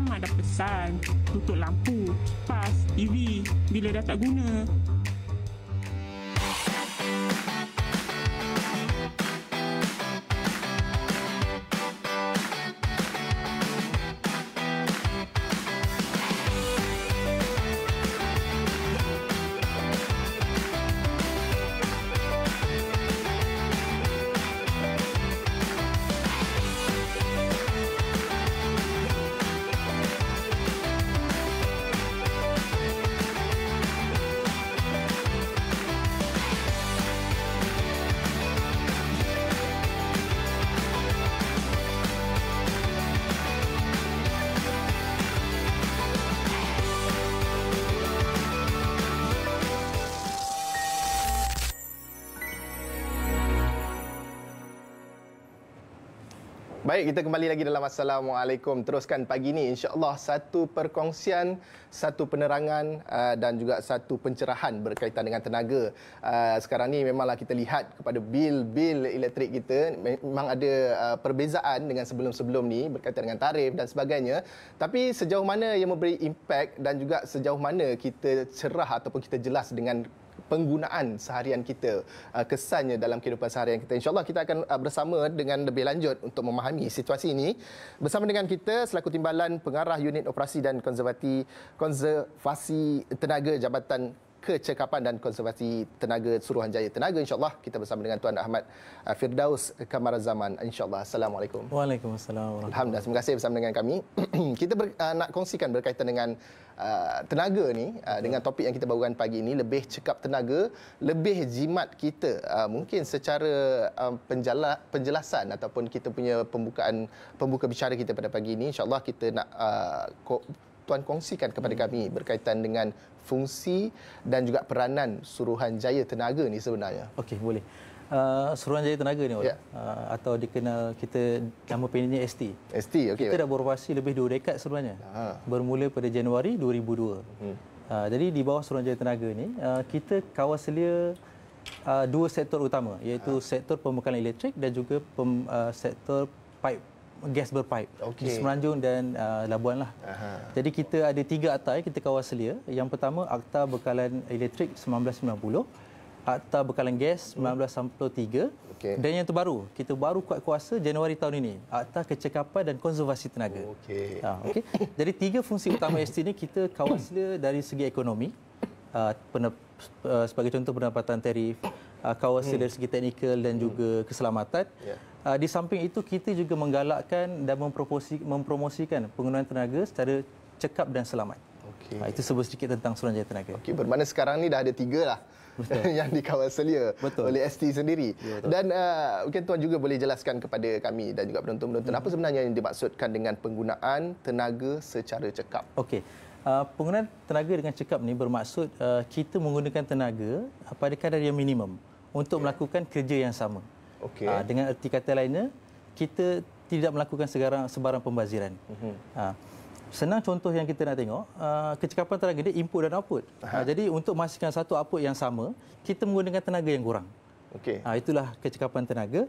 Mak dah pesan, tutup lampu, kipas, TV bila dah tak guna. Baik, kita kembali lagi dalam Assalamualaikum. Teruskan pagi ini, insya-Allah satu perkongsian, satu penerangan dan juga satu pencerahan berkaitan dengan tenaga. Sekarang ni memanglah kita lihat kepada bil elektrik kita, memang ada perbezaan dengan sebelum-sebelum ni berkaitan dengan tarif dan sebagainya. Tapi sejauh mana ia memberi impak dan juga sejauh mana kita cerah ataupun kita jelas dengan penggunaan seharian kita, kesannya dalam kehidupan seharian kita. InsyaAllah kita akan bersama dengan lebih lanjut untuk memahami situasi ini. Bersama dengan kita selaku Timbalan Pengarah Unit Operasi dan Konservasi Tenaga Jabatan Kecekapan dan Konservasi Tenaga Suruhanjaya Tenaga. InsyaAllah kita bersama dengan Tuan Ahmad Firdaus Kamarazaman. InsyaAllah. Assalamualaikum. Waalaikumsalam. Alhamdulillah. Terima kasih bersama dengan kami. Kita nak kongsikan berkaitan dengan tenaga ni, dengan topik yang kita bawakan pagi ini, lebih cekap tenaga, lebih jimat kita. Mungkin secara penjelasan ataupun kita punya pembuka bicara kita pada pagi ini, insyaAllah kita nak Tuan kongsikan kepada kami berkaitan dengan fungsi dan juga peranan Suruhanjaya Tenaga ni sebenarnya. Okey, boleh. Suruhanjaya Tenaga ni, atau dikenal kita nama pendeknya ST. ST, okey. Kita dah beroperasi lebih 2 dekad sebenarnya. Bermula pada Januari 2002. Jadi di bawah Suruhanjaya Tenaga ni, kita kawal selia 2 sektor utama, iaitu sektor pembekalan elektrik dan juga sektor pipe, gas berpipe, di Semenanjung dan Labuan lah. Jadi kita ada 3 akta yang kita kawal selia. Yang pertama, Akta Bekalan Elektrik 1990, Akta Bekalan Gas 1993, dan yang terbaru, kita baru kuat kuasa Januari tahun ini, Akta Kecekapan dan Konservasi Tenaga. Jadi 3 fungsi utama ST ini kita kawal selia dari segi ekonomi, sebagai contoh pendapatan tarif, kawal selia dari segi teknikal dan juga keselamatan. Di samping itu, kita juga menggalakkan dan mempromosikan penggunaan tenaga secara cekap dan selamat. Itu sebut sedikit tentang Suruhanjaya Tenaga. Bermakna sekarang ni dah ada 3 lah yang dikawal selia oleh ST sendiri. Dan mungkin Tuan juga boleh jelaskan kepada kami dan juga penonton-penonton apa sebenarnya yang dimaksudkan dengan penggunaan tenaga secara cekap. Penggunaan tenaga dengan cekap ni bermaksud kita menggunakan tenaga pada kadar yang minimum untuk melakukan kerja yang sama. Dengan erti kata lainnya, kita tidak melakukan sebarang pembaziran. Senang contoh yang kita nak tengok, kecekapan tenaga dia input dan output. Jadi untuk menghasilkan satu output yang sama, kita menggunakan tenaga yang kurang. Itulah kecekapan tenaga.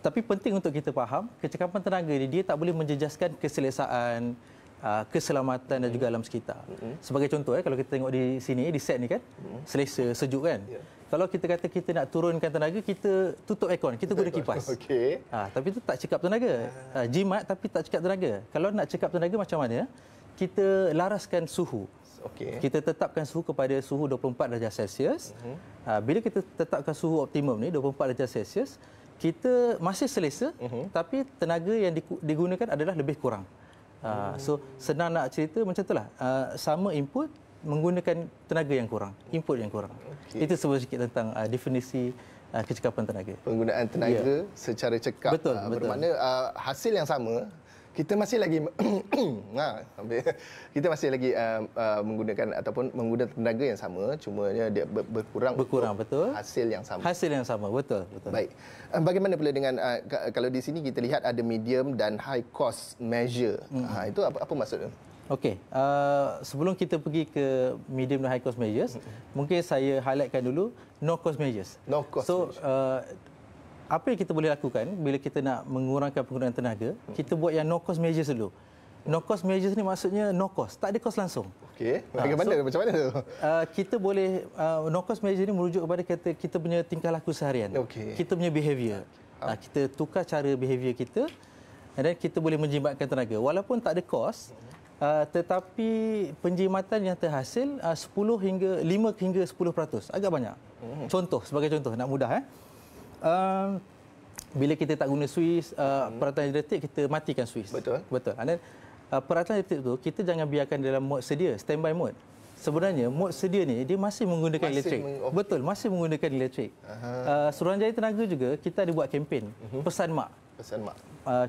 Tapi penting untuk kita faham, kecekapan tenaga dia tak boleh menjejaskan keselesaan, keselamatan dan juga alam sekitar. Sebagai contoh, kalau kita tengok di sini, di set ni kan, selesa, sejuk kan. Kalau kita kata kita nak turunkan tenaga, kita tutup aircon, kita guna kipas. Tapi itu tak cekap tenaga. Jimat tapi tak cekap tenaga. Kalau nak cekap tenaga macam mana? Kita laraskan suhu. Kita tetapkan suhu kepada suhu 24 darjah Celsius. Bila kita tetapkan suhu optimum ni 24 darjah Celsius, kita masih selesa, tapi tenaga yang digunakan adalah lebih kurang. So senang nak cerita macam itulah. Sama input, menggunakan tenaga yang kurang, input yang kurang. Itu sebut sikit tentang definisi kecekapan tenaga. Penggunaan tenaga secara cekap. Betul. Bermakna hasil yang sama, kita masih lagi menggunakan ataupun menggunakan tenaga yang sama, cuma dia berkurang betul. Hasil yang sama. Hasil yang sama, betul. Baik. Bagaimana pula dengan kalau di sini kita lihat ada medium dan high cost measure. Itu apa maksudnya? Sebelum kita pergi ke medium dan high cost measures, mungkin saya highlightkan dulu no cost measures. apa yang kita boleh lakukan bila kita nak mengurangkan penggunaan tenaga, kita buat yang no cost measures dulu. No cost measures ni maksudnya no cost, tak ada kos langsung. Okey. Macam mana tu? Kita boleh no cost measure ni merujuk kepada kita punya tingkah laku seharian. Kita punya behavior. Kita tukar cara behavior kita dan kita boleh menjimatkan tenaga walaupun tak ada kos. Tetapi penjimatan yang terhasil 5 hingga 10%, agak banyak. Sebagai contoh nak mudah bila kita tak guna Swiss, peralatan elektrik, kita matikan Swiss. Betul. Dan peralatan elektrik tu kita jangan biarkan dalam mod sedia, standby mode. Sebenarnya mod sedia ni dia masih menggunakan elektrik. Betul, masih menggunakan elektrik. Suruhanjaya Tenaga juga kita ada buat kempen pesan mak.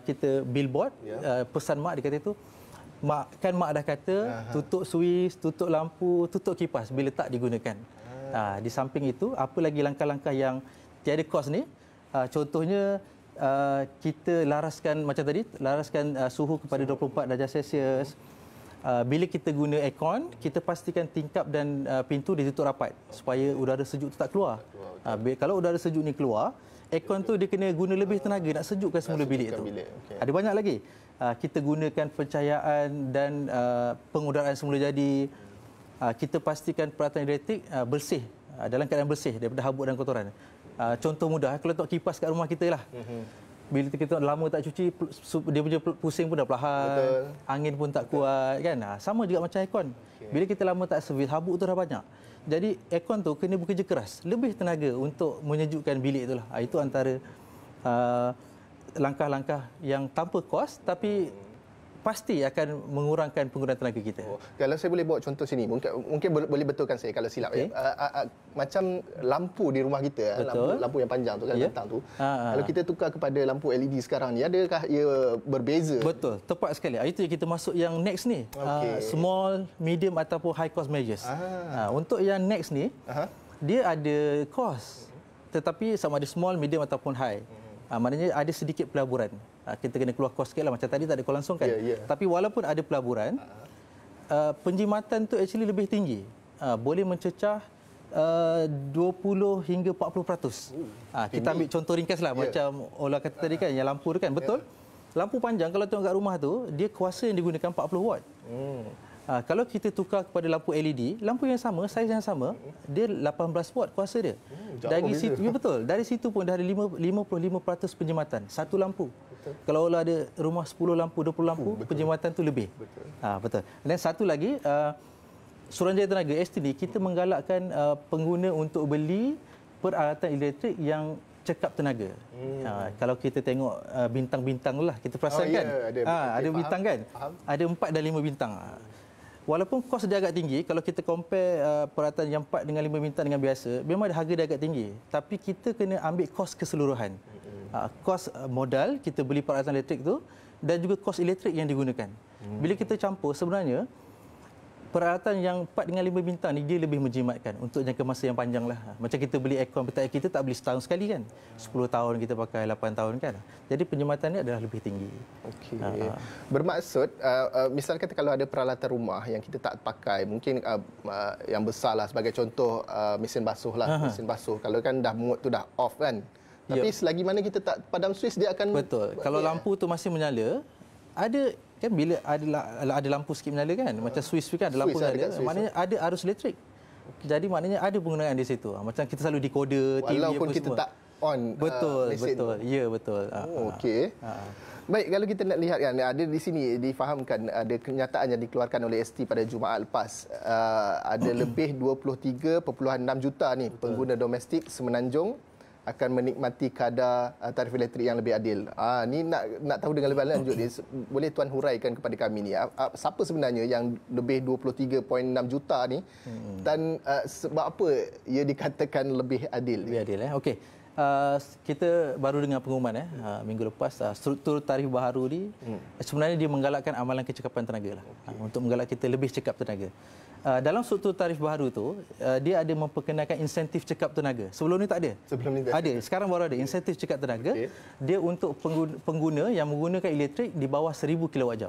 Kita billboard pesan mak, dia kata itu mak dah kata tutup Swiss, tutup lampu, tutup kipas bila tak digunakan. Di samping itu, apa lagi langkah-langkah yang tiada kos ni? Contohnya kita laraskan macam tadi, suhu kepada 24 darjah Celsius. Bila kita guna aircon, kita pastikan tingkap dan pintu ditutup rapat supaya udara sejuk tu tak keluar. Kalau udara sejuk ni keluar, aircon tu dia kena guna lebih tenaga nak sejukkan semula bilik tu. Ada banyak lagi. Kita gunakan pencahayaan dan pengudaraan semula jadi. Kita pastikan peralatan elektrik bersih, dalam keadaan bersih daripada habuk dan kotoran. Contoh mudah, kalau tengok kipas kat rumah kita lah. Bila kita lama tak cuci, dia punya pusing pun dah perlahan, angin pun tak kuat kan. Sama juga macam aircon. Bila kita lama tak servis, habuk tu dah banyak. Jadi aircon tu kena bekerja keras, lebih tenaga untuk menyejukkan bilik itulah. Itu antara langkah-langkah yang tanpa kos tapi pasti akan mengurangkan penggunaan tenaga kita. Kalau saya boleh bawa contoh sini, mungkin boleh betulkan saya kalau silap. Macam lampu di rumah kita, lampu yang panjang tu kan, bentang tu. Kalau kita tukar kepada lampu LED sekarang ni, adakah ia berbeza? Betul, tepat sekali. Itu yang kita masuk yang next ni. Small, medium ataupun high cost measures. Untuk yang next ni, dia ada cost. Tetapi sama ada small, medium ataupun high. Maknanya ada sedikit pelaburan. Kita kena keluar kos sikit lah. Macam tadi tak ada kos langsung kan. Tapi walaupun ada pelaburan, penjimatan tu actually lebih tinggi. Boleh mencecah 20 hingga 40%. Kita ambil contoh ringkas lah. Macam Ola kata tadi kan, yang lampu tu kan. Betul. Lampu panjang kalau tengok kat rumah tu, dia kuasa yang digunakan 40 watt. Kalau kita tukar kepada lampu LED, lampu yang sama, saiz yang sama, dia 18 watt kuasa dia. Dari situ, betul. Dari situ pun dah ada 55% penjimatan satu lampu. Kalau ada rumah 10 lampu, 20 lampu, penjimatan tu lebih. Betul. Dan satu lagi, Suruhanjaya Tenaga ST ni kita menggalakkan pengguna untuk beli peralatan elektrik yang cekap tenaga. Kalau kita tengok bintang-bintang lah, kita perasan kan? Ada bintang kan? Ada 4 dan 5 bintang. Walaupun kos dia agak tinggi, kalau kita compare peralatan yang 4 dengan 5 bintang dengan biasa, memang harga dia agak tinggi. Tapi kita kena ambil kos keseluruhan. Kos modal kita beli peralatan elektrik tu dan juga kos elektrik yang digunakan. Bila kita campur, sebenarnya peralatan yang 4 dengan 5 bintang ni dia lebih menjimatkan untuk jangka masa yang panjang lah. Macam kita beli aircon petak kita tak beli setahun sekali kan. 10 tahun kita pakai, 8 tahun kan. Jadi penjimatannya adalah lebih tinggi. Okey. Bermaksud misal kata kalau ada peralatan rumah yang kita tak pakai, mungkin yang besar lah sebagai contoh mesin basuh lah. Mesin basuh kalau kan dah mood tu dah off kan. Tapi selagi mana kita tak padam Swiss dia akan Kalau lampu tu masih menyala, ada kan bila ada lampu sikit menyala kan, macam Swiss kan ada lampu menyala, maknanya ada arus elektrik. Jadi maknanya ada penggunaan di situ. Macam kita selalu decoder, TV walaupun apa kita semua. tak on betul. Ya, betul. Okey. Baik, kalau kita nak lihat kan, ada di sini difahamkan ada kenyataan yang dikeluarkan oleh ST pada Jumaat lepas. Ada lebih 23.6 juta ni pengguna domestik Semenanjung akan menikmati kadar tarif elektrik yang lebih adil. Ni nak tahu dengan lebih lanjut ni, boleh tuan huraikan kepada kami ni siapa sebenarnya yang lebih 23.6 juta ni dan sebab apa ia dikatakan lebih adil? Lebih adil okey. Kita baru dengar pengumuman minggu lepas struktur tarif baharu ni sebenarnya dia menggalakkan amalan kecekapan tenaga lah. Untuk menggalak kita lebih cekap tenaga. Dalam struktur tarif baharu tu dia ada memperkenalkan insentif cekap tenaga. Sebelum ni tak ada. Sebelum ni tak ada. Sekarang baru ada insentif cekap tenaga. Dia untuk pengguna yang menggunakan elektrik di bawah 1000 kWh.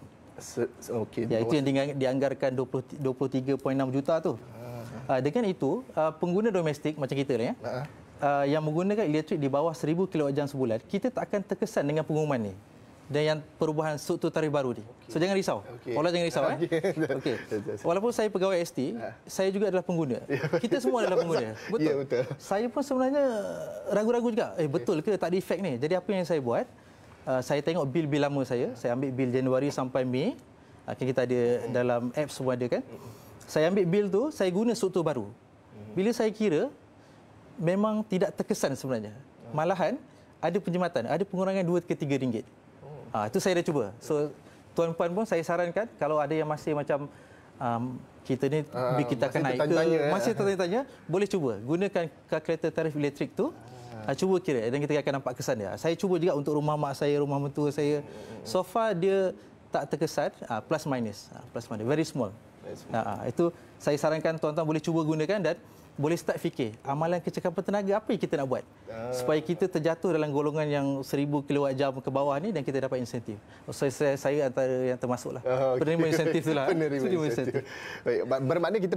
Itu yang dianggarkan 23.6 juta tu. Dengan itu pengguna domestik macam kita ni yang menggunakan elektrik di bawah 1000 kWh sebulan, kita tak akan terkesan dengan pengumuman ni dan yang perubahan struktur tarif baru ni. So jangan risau. Paula jangan risau. Okey. Walaupun saya pegawai ST, saya juga adalah pengguna. Kita semua adalah pengguna. Betul. Ya, betul. Saya pun sebenarnya ragu-ragu juga. Betul ke tak ada efek ni? Jadi apa yang saya buat? Saya tengok bil lama saya ambil bil Januari sampai Mei. Kita ada dalam apps semua ada kan. Saya ambil bil tu, saya guna struktur baru. Bila saya kira, memang tidak terkesan sebenarnya. Malahan ada penjimatan, ada pengurangan 2 ke 3 ringgit. Itu saya dah cuba. So tuan-puan pun saya sarankan kalau ada yang masih macam kita ni bil kita akan naik ke, masih tertanya-tanya, boleh cuba gunakan kalkulator tarif elektrik tu. Cuba kira dan kita akan nampak kesan dia. Saya cuba juga untuk rumah mak saya, rumah mentua saya. So far dia tak terkesan, plus minus, very small. Itu saya sarankan tuan-tuan boleh cuba gunakan dan boleh start fikir amalan kecekapan tenaga apa yang kita nak buat supaya kita terjatuh dalam golongan yang 1000 kWh ke bawah ni dan kita dapat insentif. Saya antara yang termasuklah. Penerima insentif itulah. Penerima insentif. Baik, bermakna kita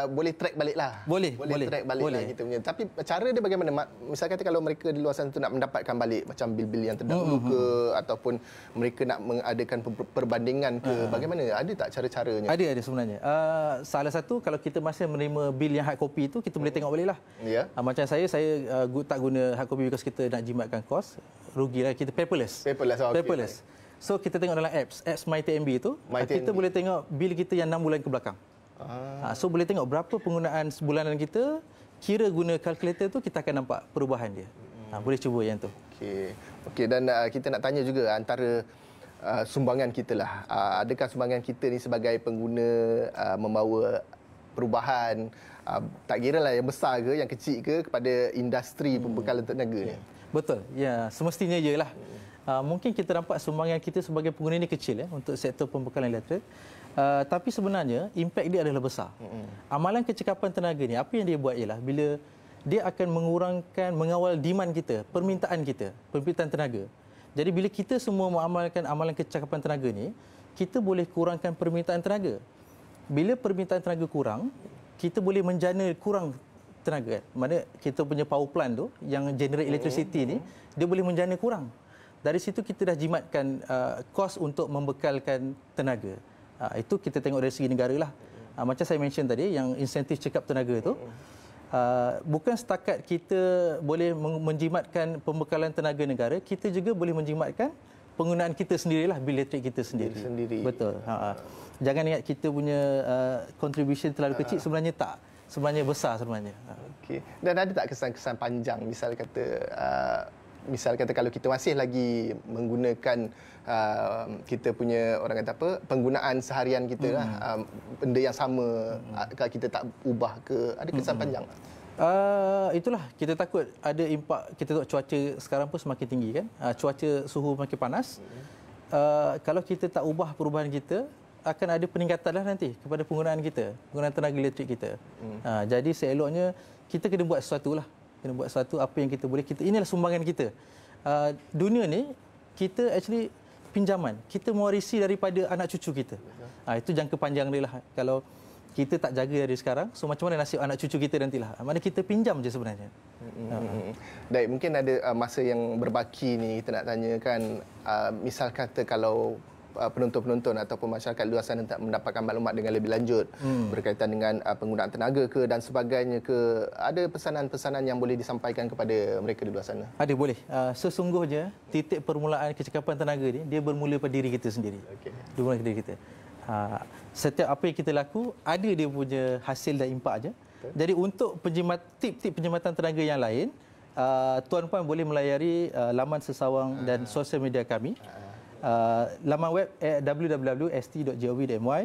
boleh track baliklah. Boleh track baliklah kita punya. Tapi cara dia bagaimana? Misal kata kalau mereka di luar sana tu nak mendapatkan balik macam bil-bil yang terdahulu ke ataupun mereka nak mengadakan perbandingan ke, bagaimana? Ada tak cara-caranya? Ada sebenarnya. Salah satu kalau kita masih menerima bil yang hard copy tu kita boleh tengok balik lah. Macam saya tak guna hard copy because kita nak jimatkan kos, rugilah kita paperless. Paperless. So kita tengok dalam apps MyTNB tu, kita boleh tengok bil kita yang 6 bulan ke belakang. So boleh tengok berapa penggunaan sebulanan kita, kira guna kalkulator tu kita akan nampak perubahan dia. Boleh cuba yang tu. Okey, dan kita nak tanya juga antara sumbangan kita lah. Adakah sumbangan kita ni sebagai pengguna membawa perubahan, tak kira lah yang besar ke, yang kecil ke, kepada industri pembekalan tenaga ni? Betul. Ya, semestinya iyalah. Mungkin kita nampak sumbangan kita sebagai pengguna ni kecil untuk sektor pembekalan elektrik. Tapi sebenarnya impak dia adalah besar. Amalan kecekapan tenaga ni, apa yang dia buat ialah bila dia akan mengawal demand kita, permintaan tenaga. Jadi bila kita semua mengamalkan amalan kecekapan tenaga ni, kita boleh kurangkan permintaan tenaga. Bila permintaan tenaga kurang, kita boleh menjana kurang tenaga. Maksudnya kita punya power plant tu yang generate electricity ni, dia boleh menjana kurang. Dari situ kita dah jimatkan kos untuk membekalkan tenaga. Itu kita tengok dari segi negara lah. Macam saya mention tadi, yang insentif cekap tenaga tu, bukan setakat kita boleh menjimatkan pembekalan tenaga negara, kita juga boleh menjimatkan penggunaan kita sendirilah, bil elektrik kita sendiri. Betul. Jangan ingat kita punya contribution terlalu kecil, sebenarnya tak. Sebenarnya besar sebenarnya. Okey. Dan ada tak kesan-kesan panjang, misal kata kalau kita masih lagi menggunakan kita punya orang kata apa, penggunaan seharian kita lah, benda yang sama, kalau kita tak ubah ke, ada kesan panjang? Itulah kita takut ada impak. Kita tengok cuaca sekarang pun semakin tinggi kan, cuaca suhu makin panas. Kalau kita tak ubah perubahan kita, akan ada peningkatan lah nanti kepada penggunaan tenaga elektrik kita. Jadi seeloknya kita kena buat sesuatu lah. Apa yang kita boleh. Inilah sumbangan kita. Dunia ni kita actually pinjaman. Kita mewarisi daripada anak cucu kita. Itu jangka panjang dia lah. Kalau kita tak jaga dari sekarang, so macam mana nasib anak cucu kita nantilah. Mana kita pinjam je sebenarnya. Baik, mungkin ada masa yang berbaki ni kita nak tanyakan, misal kata kalau penonton-penonton ataupun masyarakat luar sana tak mendapatkan maklumat dengan lebih lanjut berkaitan dengan penggunaan tenaga ke dan sebagainya ke, ada pesanan-pesanan yang boleh disampaikan kepada mereka di luar sana? Ada, boleh. Sesungguhnya titik permulaan kecekapan tenaga ni dia bermula pada diri kita sendiri. Bermula pada diri kita. Setiap apa yang kita laku ada dia punya hasil dan impak je. Jadi untuk tip-tip penjimatan tenaga yang lain, tuan-puan boleh melayari laman sesawang dan sosial media kami. Laman web www.st.gov.my,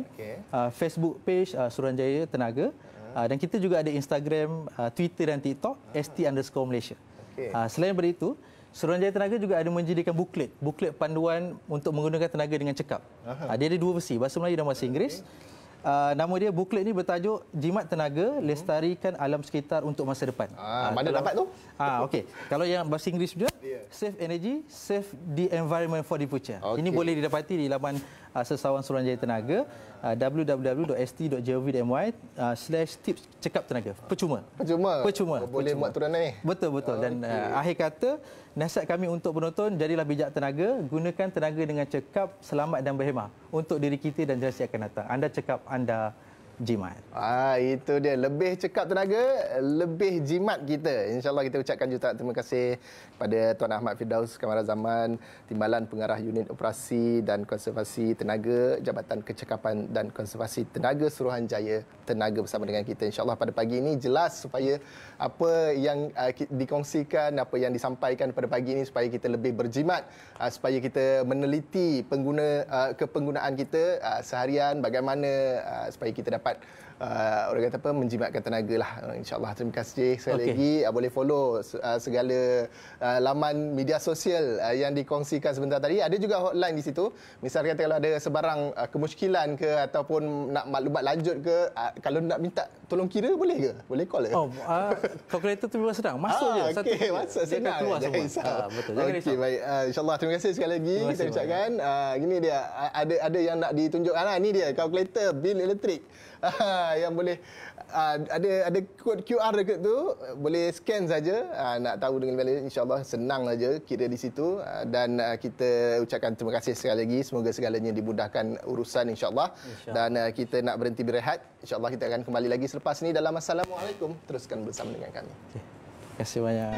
Facebook page Suruhanjaya Tenaga, dan kita juga ada Instagram, Twitter dan TikTok st_Malaysia. Selain daripada itu, Suruhanjaya Tenaga juga ada menjadikan buklet panduan untuk menggunakan tenaga dengan cekap. Dia ada 2 versi, bahasa Melayu dan bahasa Inggeris. Nama dia, buklet ni bertajuk Jimat Tenaga Lestarikan Alam Sekitar untuk Masa Depan. Mana dapat tu? Okey. Kalau yang bahasa Inggeris juga, Save Energy, Save the Environment for the Future. Okay. Ini boleh didapati di laman Sesawan Suruhanjaya Tenaga, www.st.gov.my/tips cekap tenaga. Percuma. Boleh buat turun ni. Betul. Dan akhir kata, nasihat kami untuk penonton, jadilah bijak tenaga, gunakan tenaga dengan cekap, selamat dan berhemah untuk diri kita dan generasi akan datang. Anda cekap, anda jimat. Itu dia. Lebih cekap tenaga, lebih jimat kita. InsyaAllah kita ucapkan jutaan terima kasih kepada Tuan Ahmad Firdaus Kamarazaman, Timbalan Pengarah Unit Operasi dan Konservasi Tenaga, Jabatan Kecekapan dan Konservasi Tenaga Suruhanjaya Tenaga bersama dengan kita. InsyaAllah pada pagi ini jelas supaya apa yang dikongsikan, apa yang disampaikan pada pagi ini supaya kita lebih berjimat, supaya kita meneliti kepenggunaan kita seharian, bagaimana supaya kita dapat orang kata apa, menjimatkan tenaga lah. InsyaAllah. Terima kasih sekali lagi. Boleh follow segala laman media sosial yang dikongsikan sebentar tadi. Ada juga hotline di situ. Misal kata kalau ada sebarang kemusykilan ke ataupun nak maklumat lanjut ke, kalau nak minta tolong kira boleh ke? Boleh call ke? Kalkulator tu memang senang. Masuk je. Masuk senang. Keluar semua. Betul. Jangan risau. Baik. InsyaAllah terima kasih sekali lagi. Kita ucapkan. Gini dia. Ada yang nak ditunjukkan. Ni dia kalkulator bil elektrik. Yang boleh ada kod QR dekat tu, boleh scan saja. Nak tahu dengan value, insya-Allah senang saja kira di situ. Dan kita ucapkan terima kasih sekali lagi, semoga segalanya dimudahkan urusan insya-Allah. Dan kita nak berhenti berehat, insya-Allah kita akan kembali lagi selepas ni dalam Assalamualaikum. Teruskan bersama dengan kami. Terima kasih banyak.